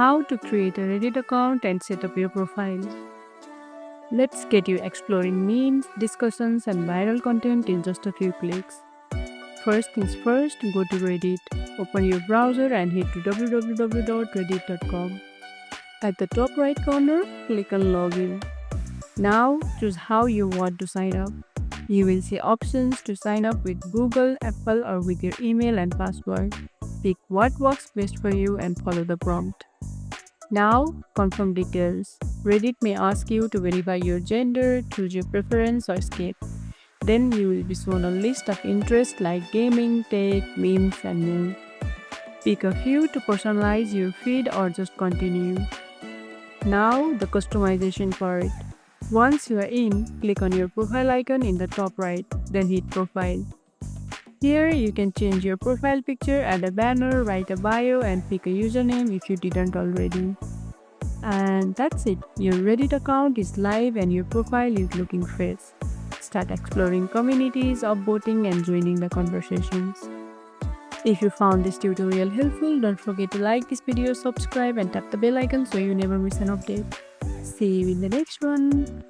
how to create a Reddit account and set up your profile. Let's get you exploring memes, discussions, and viral content in just a few clicks. First things first, go to Reddit. Open your browser and head to www.reddit.com. At the top right corner, click on Login. Now, choose how you want to sign up. You will see options to sign up with Google, Apple, or with your email and password. Pick what works best for you and follow the prompt. Now, confirm details. Reddit may ask you to verify your gender, choose your preference, or skip. Then you will be shown a list of interests like gaming, tech, memes, and more. Pick a few to personalize your feed or just continue. Now, the customization part. Once you are in, click on your profile icon in the top right, then hit Profile. Here, you can change your profile picture, add a banner, write a bio, and pick a username if you didn't already. And that's it. Your Reddit account is live and your profile is looking fresh. Start exploring communities, upvoting, and joining the conversations. If you found this tutorial helpful, don't forget to like this video, subscribe, and tap the bell icon so you never miss an update. See you in the next one.